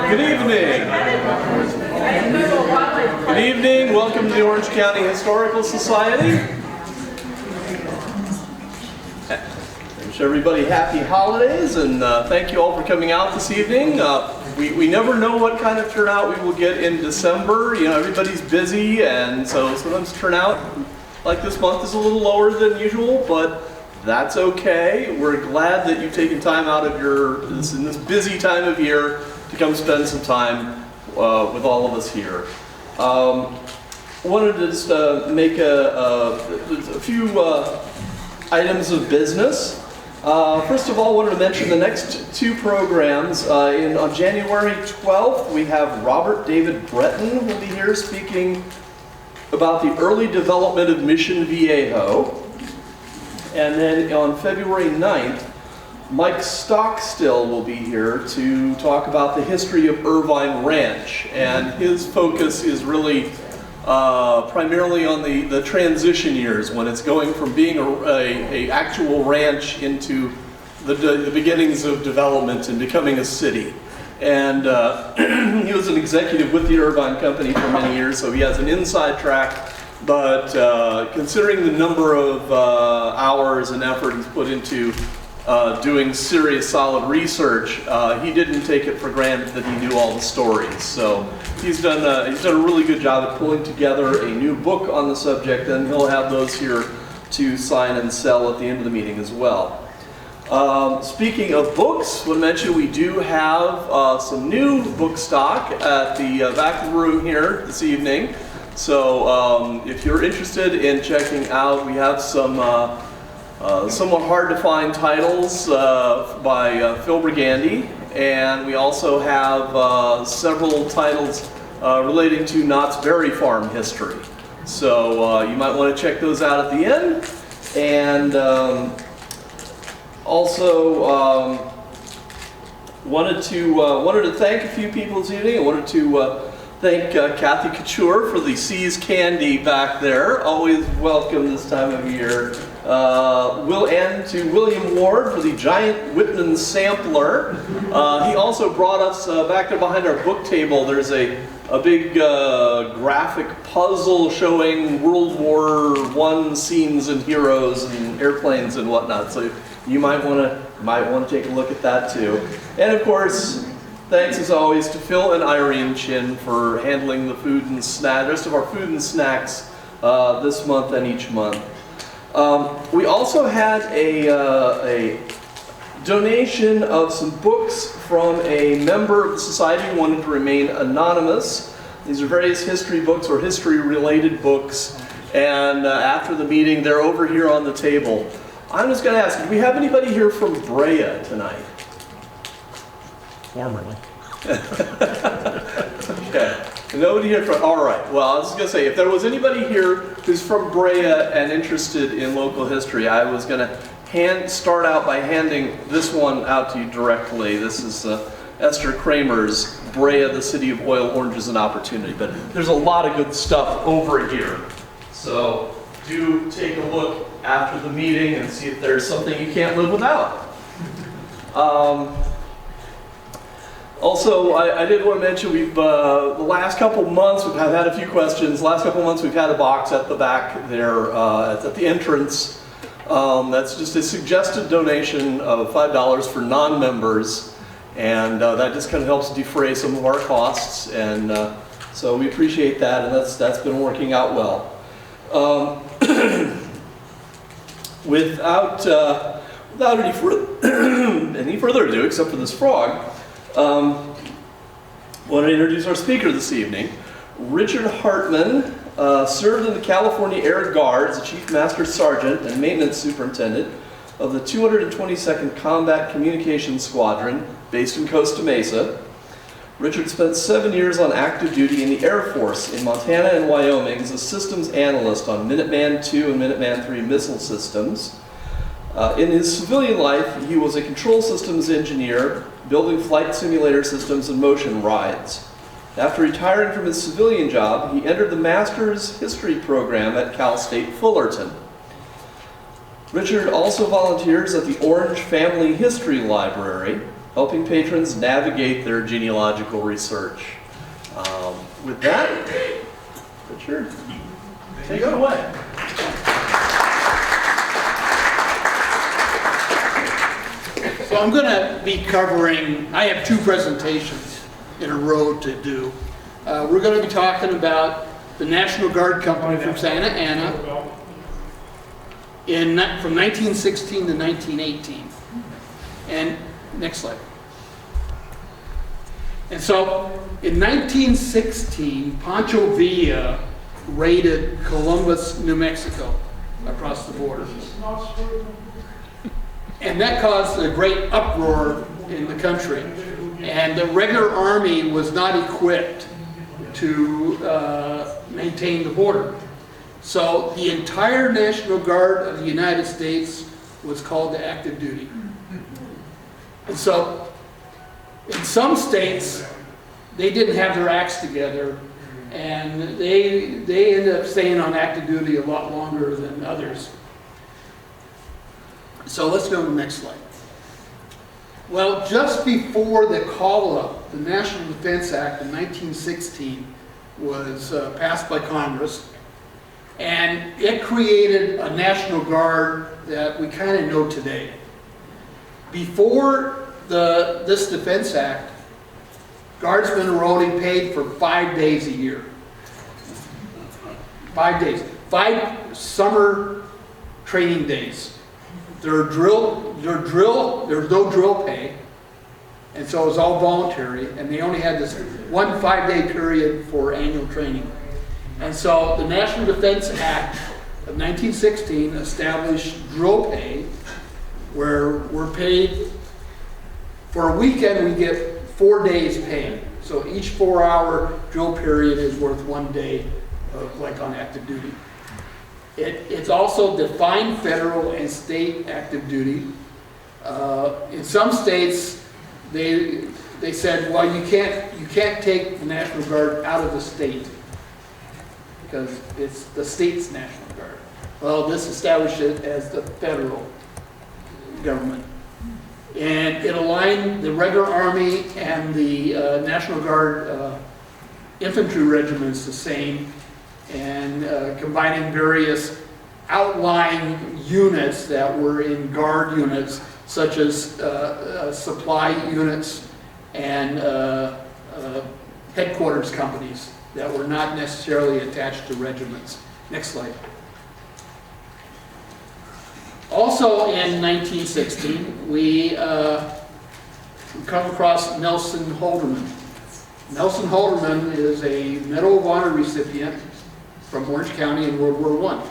Good evening. Good evening. Welcome to the Orange County Historical Society. I wish everybody happy holidays, and thank you all for coming out this evening. We never know what kind of turnout we will get in December. You know, everybody's busy, and so sometimes turnout like this month is a little lower than usual, but that's okay. We're glad that you've taken time out of in this busy time of year to come spend some time with all of us here. Wanted to just make a few items of business. First of all, wanted to mention the next two programs. On January 12th, we have Robert David Breton will be here speaking about the early development of Mission Viejo. And then on February 9th, Mike Stockstill will be here to talk about the history of Irvine Ranch. And his focus is really primarily on the transition years, when it's going from being a actual ranch into the beginnings of development and becoming a city. And he was an executive with the Irvine Company for many years, so he has an inside track. But considering the number of hours and effort he's put into doing serious, solid research, he didn't take it for granted that he knew all the stories. So he's done a really good job at pulling together a new book on the subject, and he'll have those here to sign and sell at the end of the meeting as well. Speaking of books, I want to mention we do have some new book stock at the back of the room here this evening. So if you're interested in checking out, we have some somewhat hard to find titles by Phil Brigandy, and we also have several titles relating to Knott's Berry Farm history. So you might want to check those out at the end. And also wanted to thank a few people this evening. I wanted to thank Kathy Couture for the Seas candy back there. Always welcome this time of year. And to William Ward for the giant Whitman sampler. He also brought us back there behind our book table. There's a big graphic puzzle showing World War I scenes and heroes and airplanes and whatnot. So you might want to take a look at that too. And of course, thanks as always to Phil and Irene Chin for handling the food and the rest of our food and snacks this month and each month. We also had a donation of some books from a member of the society who wanted to remain anonymous. These are various history books or history-related books, and after the meeting, they're over here on the table. I'm just going to ask, do we have anybody here from Brea tonight? Formerly. Okay. Nobody here from, all right. Well, I was just going to say, if there was anybody here who's from Brea and interested in local history, I was going to start out by handing this one out to you directly. This is Esther Kramer's Brea, the City of Oil, Oranges, and Opportunity. But there's a lot of good stuff over here. So do take a look after the meeting and see if there's something you can't live without. Also, I did want to mention the last couple months we've had a few questions. The last couple months we've had a box at the back there at the entrance. That's just a suggested donation of $5 for non-members, and that just kind of helps defray some of our costs. And so we appreciate that, and that's been working out well. Without any further ado, except for this frog. I want to introduce our speaker this evening. Richard Hartman served in the California Air Guard as a Chief Master Sergeant and Maintenance Superintendent of the 222nd Combat Communications Squadron based in Costa Mesa. Richard spent 7 years on active duty in the Air Force in Montana and Wyoming as a systems analyst on Minuteman II and Minuteman III missile systems. In his civilian life, he was a control systems engineer, building flight simulator systems and motion rides. After retiring from his civilian job, he entered the Master's History program at Cal State Fullerton. Richard also volunteers at the Orange Family History Library helping patrons navigate their genealogical research. With that, Richard, take it away. So I'm going to be covering, I have 2 presentations in a row to do. We're going to be talking about the National Guard Company from Santa Ana from 1916 to 1918. And next slide. And so in 1916, Pancho Villa raided Columbus, New Mexico, across the border. And that caused a great uproar in the country. And the regular army was not equipped to maintain the border. So the entire National Guard of the United States was called to active duty. And so in some states, they didn't have their acts together, and they ended up staying on active duty a lot longer than others. So let's go to the next slide. Well, just before the call-up, the National Defense Act of 1916 was passed by Congress, and it created a National Guard that we kind of know today. Before this Defense Act, Guardsmen were only paid for 5 days a year. 5 days. 5 summer training days. There's no drill pay, and so it was all voluntary, and they only had this one 5-day period for annual training. And so the National Defense Act of 1916 established drill pay, where we're paid, for a weekend we get 4 days pay. So each 4-hour drill period is worth 1 day of, like, on active duty. It's also defined federal and state active duty. In some states, they said, well, you can't take the National Guard out of the state because it's the state's National Guard. Well, this established it as the federal government. And it aligned the regular Army and the National Guard infantry regiments the same, and combining various outlying units that were in Guard units, such as supply units and headquarters companies that were not necessarily attached to regiments. Next slide. Also in 1916, we come across Nelson Holderman. Nelson Holderman is a Medal of Honor recipient from Orange County in World War I.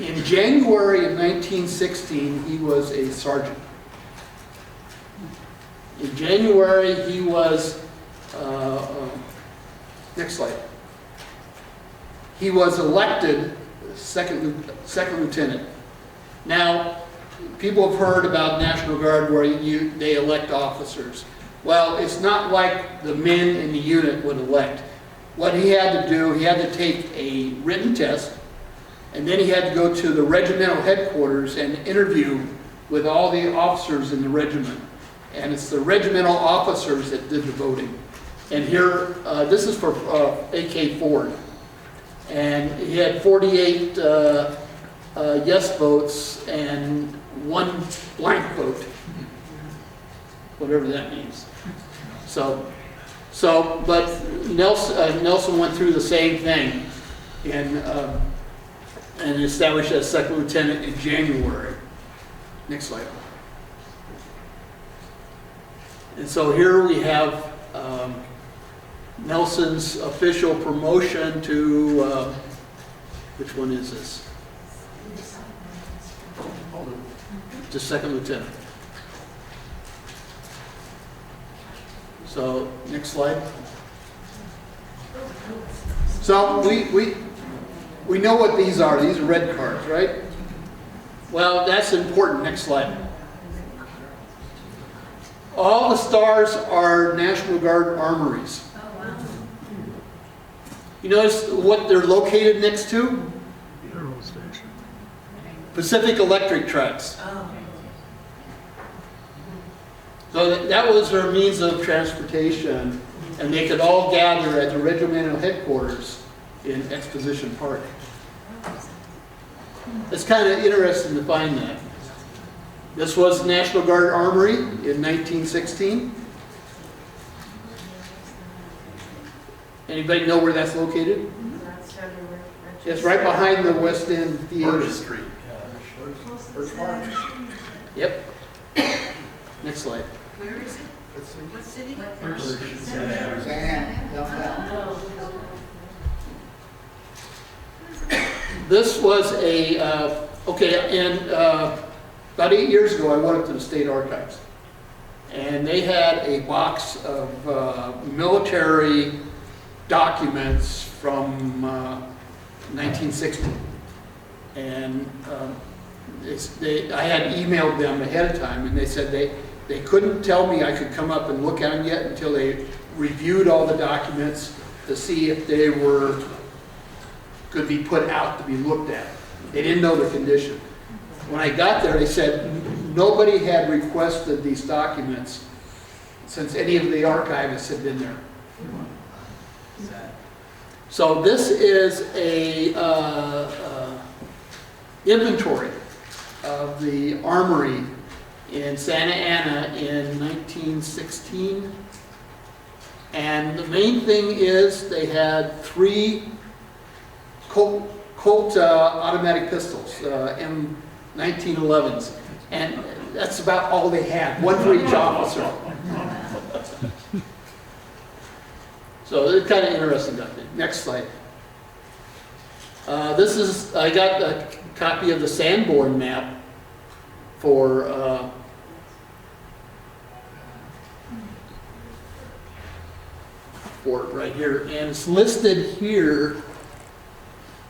In January of 1916, he was a sergeant. In January, he was, next slide. He was elected second lieutenant. Now, people have heard about National Guard where they elect officers. Well, it's not like the men in the unit would elect. What he had to do, he had to take a written test, and then he had to go to the regimental headquarters and interview with all the officers in the regiment. And it's the regimental officers that did the voting. And here, this is for A.K. Ford. And he had 48 yes votes and 1 blank vote, whatever that means. But Nelson went through the same thing and established as second lieutenant in January. Next slide. And so here we have Nelson's official promotion to, which one is this? To second lieutenant. So, next slide. So, we know what these are. These are red cards, right? Well, that's important. Next slide. All the stars are National Guard armories. You notice what they're located next to? Pacific Electric tracks. So that was their means of transportation, and they could all gather at the regimental headquarters in Exposition Park. It's kind of interesting to find that. This was National Guard Armory in 1916. Anybody know where that's located? It's right behind the West End Theater. Street. First March. Yep. Next slide. Where is it? What city? Sand, downtown. This was a, okay, and about 8 years ago, I went up to the State Archives. And they had a box of military documents from 1960. And I had emailed them ahead of time, and they said they couldn't tell me I could come up and look at them yet until they reviewed all the documents to see if they could be put out to be looked at. They didn't know the condition. When I got there, they said nobody had requested these documents since any of the archivists had been there. So this is a inventory of the armory in Santa Ana in 1916. And the main thing is they had 3 Colt automatic pistols, M1911s. And that's about all they had, one for each officer. So it's kind of interesting document. Next slide. I got a copy of the Sanborn map for right here, and it's listed here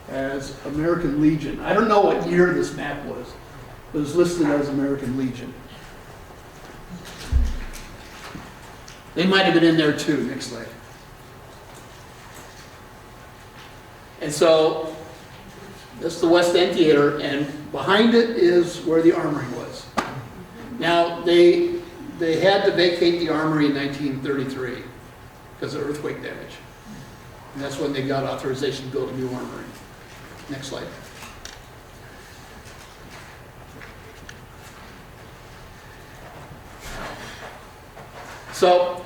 as American Legion. I don't know what year this map was, but it's listed as American Legion. They might have been in there too. Next slide. And so, this is the West End Theater, and behind it is where the armory was. Now, they had to vacate the armory in 1933 because of earthquake damage. And that's when they got authorization to build a new armory. Next slide. So,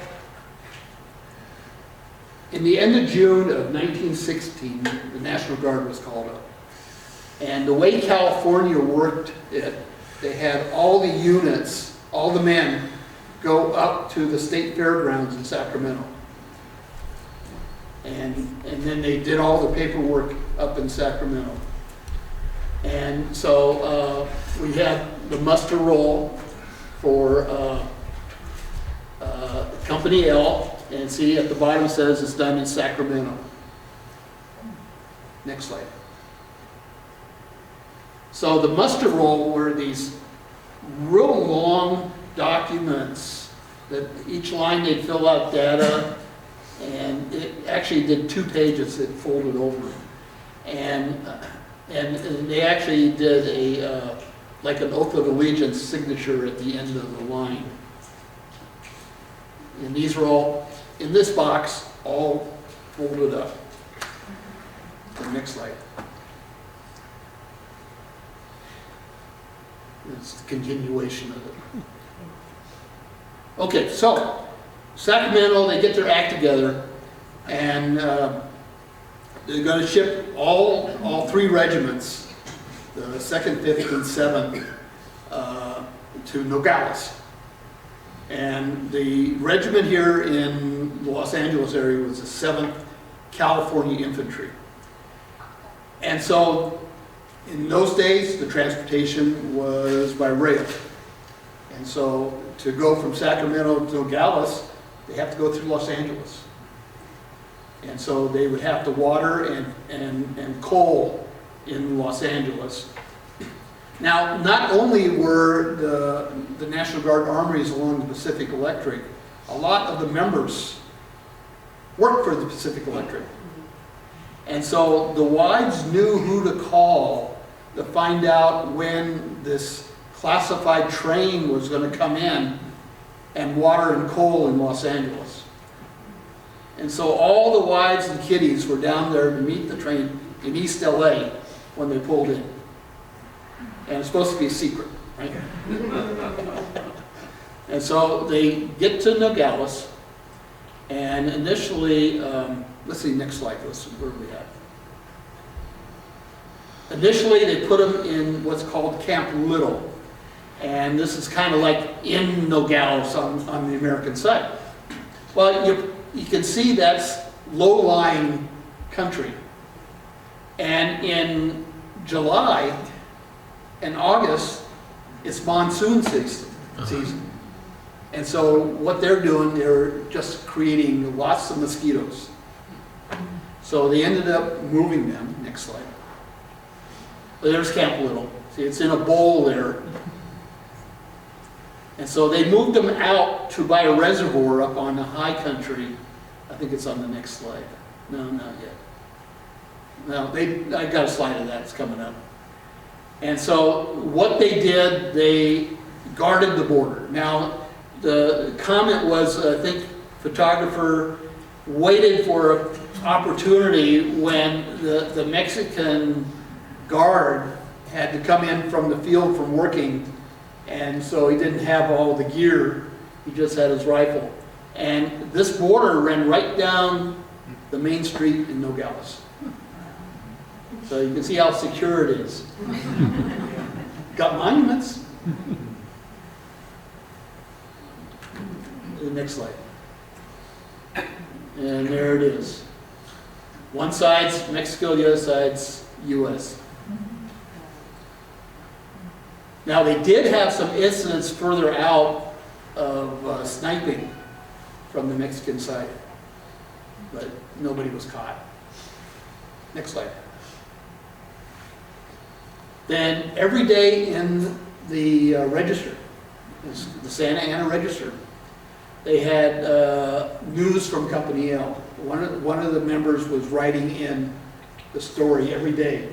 in the end of June of 1916, the National Guard was called up. And the way California worked it, they had all the units, all the men, go up to the state fairgrounds in Sacramento. And then they did all the paperwork up in Sacramento. And so we had the muster roll for Company L. And see, at the bottom it says it's done in Sacramento. Next slide. So the muster roll were these real long documents that each line they'd fill out data, and it actually did 2 pages that folded over. And they actually did a like an oath of allegiance signature at the end of the line. And these are all, in this box, all folded up. The next slide. It's the continuation of it. Okay, so Sacramento, they get their act together, and they're going to ship all 3 regiments, the 2nd, 5th, and 7th, to Nogales. And the regiment here in the Los Angeles area was the 7th California Infantry. And so in those days, the transportation was by rail. And so to go from Sacramento to Nogales, they have to go through Los Angeles. And so they would have to water and coal in Los Angeles. Now, not only were the National Guard armories along the Pacific Electric, a lot of the members worked for the Pacific Electric. And so the wives knew who to call to find out when this classified train was going to come in and water and coal in Los Angeles. And so all the wives and kiddies were down there to meet the train in East LA when they pulled in. And it's supposed to be a secret, right? And so they get to Nogales, and initially, let's see, next slide, where do we have? Initially, they put them in what's called Camp Little. And this is kind of like in Nogales on the American side. Well, you can see that's low-lying country. And in July and August, it's monsoon season. And so what they're doing, they're just creating lots of mosquitoes. So they ended up moving them. Next slide. There's Camp Little. See, it's in a bowl there. And so they moved them out to by a reservoir up on the high country. I think it's on the next slide. No, not yet. No, I got a slide of that. It's coming up. And so what they did, they guarded the border. Now, the comment was, I think, photographer waited for an opportunity when the Mexican guard had to come in from the field from working, and so he didn't have all the gear, he just had his rifle. And this border ran right down the main street in Nogales. So you can see how secure it is. Got monuments. The next slide. And there it is. One side's Mexico, the other side's US. Now they did have some incidents further out of sniping from the Mexican side, but nobody was caught. Next slide. Then every day in the register, the Santa Ana Register, they had news from Company L. One of the members was writing in the story every day.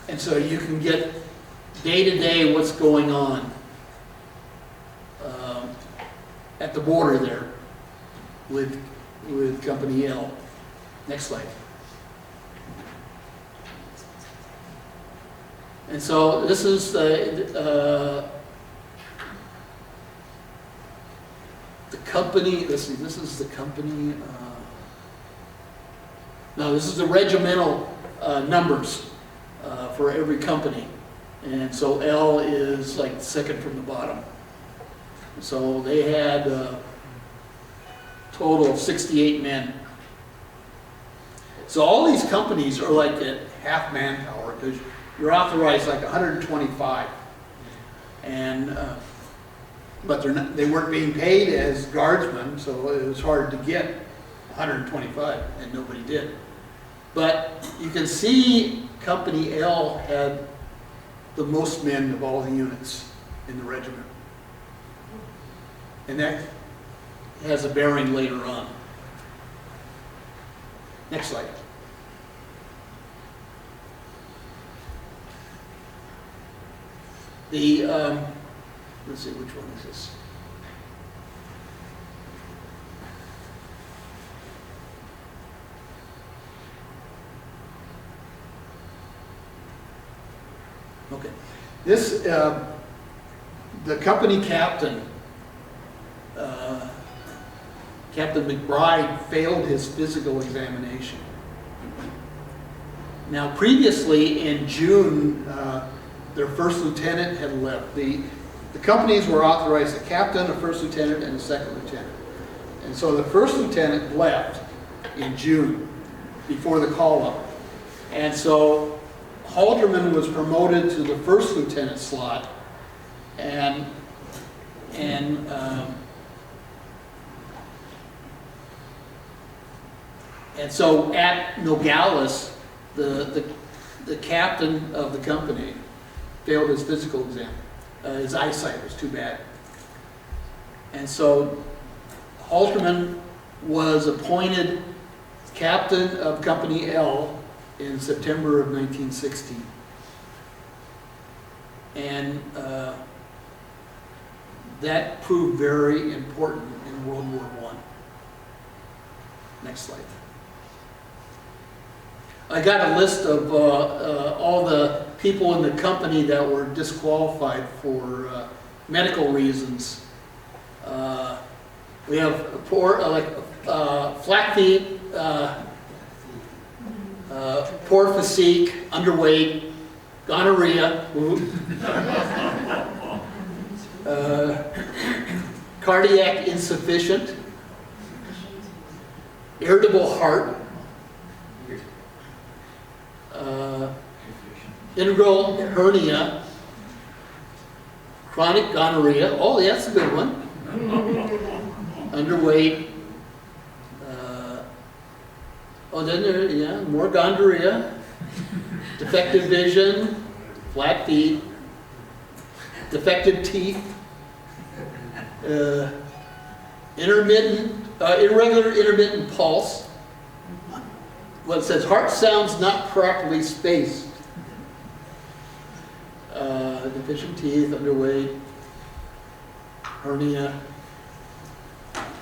And so you can get day to day what's going on at the border there with Company L. Next slide. And so this is the company. Let's see. This is the company. No, this is the regimental numbers for every company. And so L is like second from the bottom. So they had a total of 68 men. So all these companies are like at half manpower because you're authorized like 125. And but they weren't being paid as guardsmen, so it was hard to get 125, and nobody did. But you can see Company L had the most men of all the units in the regiment. And that has a bearing later on. Next slide. The, let's see, which one is this? Okay. This, the company captain, Captain McBride, failed his physical examination. Now, previously in June, their first lieutenant had left. The companies were authorized a captain, a first lieutenant, and a second lieutenant. And so the first lieutenant left in June before the call-up. And so Holderman was promoted to the first lieutenant slot, and so at Nogales, the captain of the company failed his physical exam. His eyesight was too bad. And so Holderman was appointed captain of Company L in September of 1916. And that proved very important in World War I. Next slide. I got a list of all the people in the company that were disqualified for medical reasons. We have poor, flat feet, poor physique, underweight, gonorrhea, cardiac insufficient, irritable heart, integral hernia, chronic gonorrhea. Oh, that's a good one. Underweight. Then there, yeah, more gonorrhea, defective vision, flat feet, defective teeth, irregular intermittent pulse. Well, it says heart sounds not properly spaced. Deficient teeth, underweight, hernia.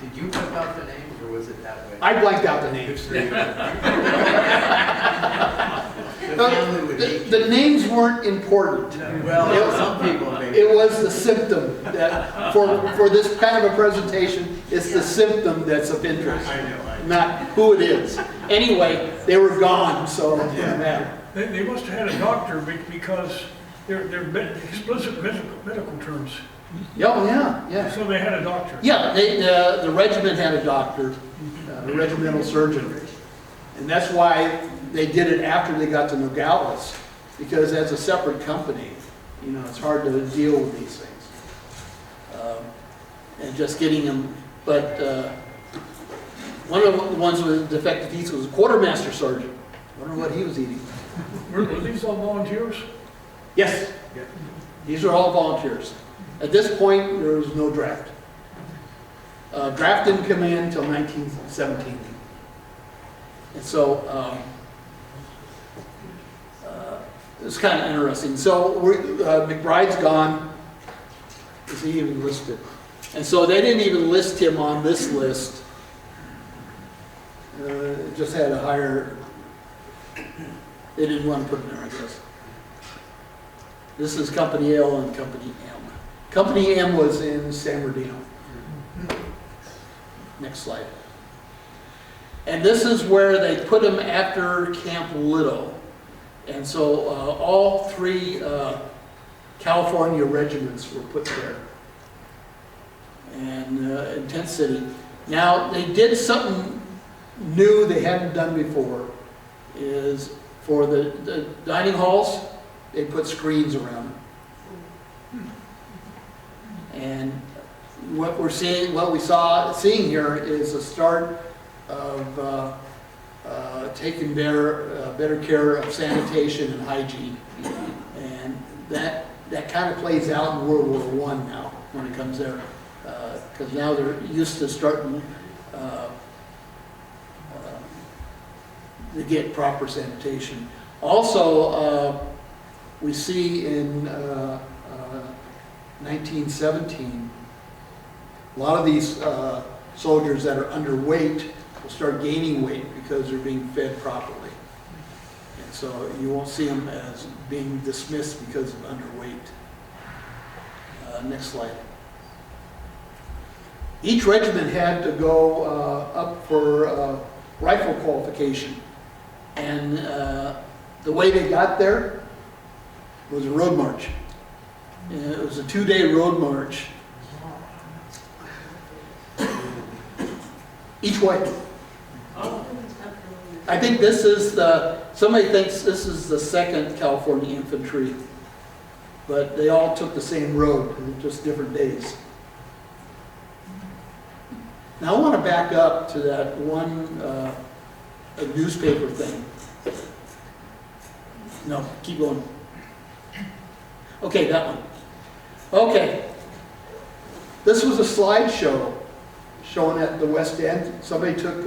Did you put out the names, or was it that way? I blanked out the names. The names weren't important. Well, some people maybe. It was the symptom that, for this kind of a presentation, it's the symptom that's of interest, I know. not who it is. Anyway, they were gone, so it didn't matter. They must have had a doctor because they're explicit medical terms. Oh, yeah. So they had a doctor. Yeah, the regiment had a doctor, a regimental surgeon. And that's why they did it after they got to Nogales, because as a separate company, you know, it's hard to deal with these things. And just getting them, but one of the ones with defective teeth was a quartermaster sergeant. I wonder what he was eating. Were these all volunteers? Yes, these are all volunteers. At this point, there was no draft. Draft didn't come in until 1917. And so, it's kind of interesting. So, McBride's gone. Is he even listed? And so they didn't even list him on this list. It just had a higher, they didn't want to put him there, I guess. This is Company L and Company M. Company M was in San Bernardino. Next slide. And this is where they put him after Camp Little. And so all three California regiments were put there. And in Tent City. Now, they did something new they hadn't done before, is for the dining halls, they put screens around them. And what we're seeing, seeing here is the start of taking better care of sanitation and hygiene. And that kind of plays out in World War I now when it comes there. Because now they're used to starting to get proper sanitation. Also, we see in 1917, a lot of these soldiers that are underweight will start gaining weight because they're being fed properly. And so you won't see them as being dismissed because of underweight. Next slide. Each regiment had to go up for rifle qualification. And the way they got there was a road march. And it was a 2-day road march. Each way. I think this is somebody thinks this is the 2nd California Infantry, but they all took the same road, just different days. Now I want to back up to that one newspaper thing. No, keep going. Okay, that one. Okay. This was a slideshow shown at the West End. Somebody took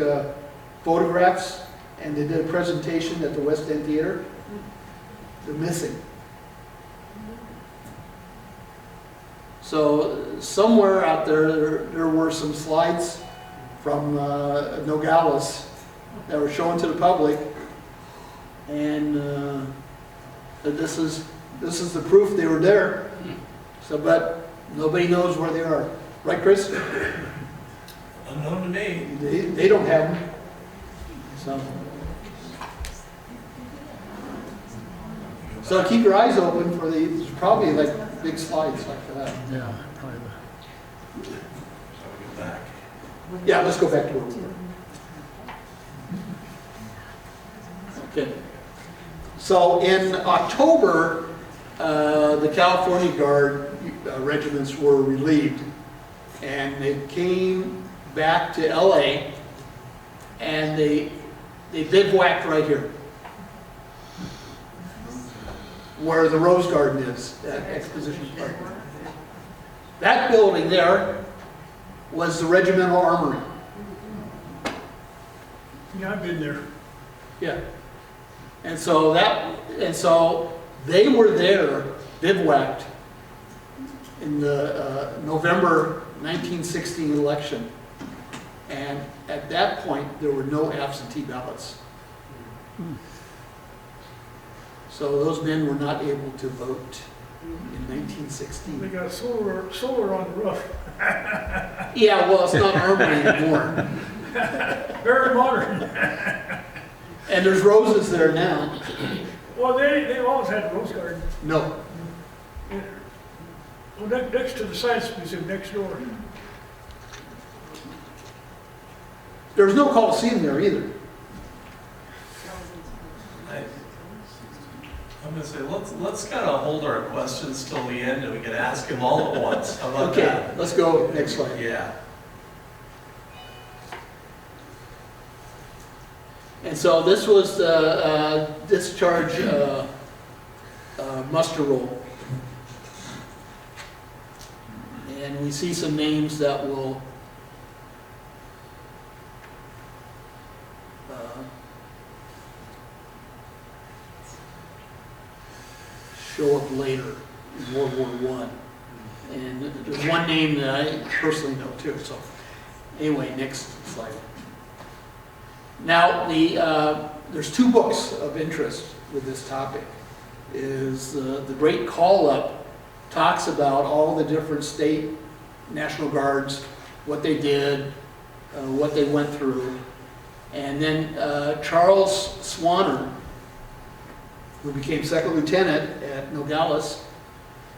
photographs and they did a presentation at the West End Theater. They're missing. So somewhere out there were some slides from Nogales that were shown to the public, and that this is the proof they were there. So, but nobody knows where they are, right, Chris? Unknown to me. They don't have them. So keep your eyes open for these, probably like big slides like that. Yeah, probably. Back. Yeah, let's go back to where we were. Okay. So in October, the California Guard regiments were relieved, and they came back to LA, and they bivouacked right here, where the Rose Garden is, that Exposition Park. That building there was the regimental armory. Yeah, I've been there. Yeah. And so they were there, bivouacked, in the November 1916 election. And at that point, there were no absentee ballots. So those men were not able to vote in They 1916. got solar on the roof. Yeah, well, it's not armory anymore. Very modern. And there's roses there now. Well, they've always had a rose garden. No. Well, next to the science museum next door. There's no Coliseum there either. I'm gonna say, let's kind of hold our questions till the end and we can ask them all at once. How about Okay, that? let's go next slide. Yeah. And so this was the discharge muster roll. And we see some names that will show up later in World War I. And there's one name that I personally know too. So anyway, next slide. Now, there's two books of interest with this topic. Is the Great Call-Up talks about all the different state National Guards, what they did, what they went through. And then Charles Swanner, who became second lieutenant at Nogales,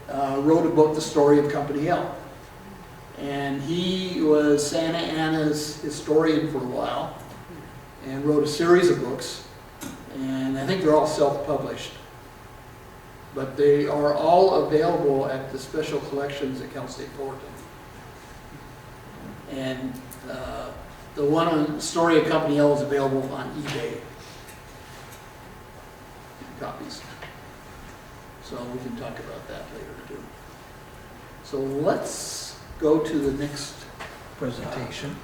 wrote a book, The Story of Company L. And he was Santa Ana's historian for a while, and wrote a series of books, and I think they're all self-published. But they are all available at the special collections at Cal State Fullerton. And the one on Story of Company L is available on eBay. Copies. So we can talk about that later too. So let's go to the next presentation.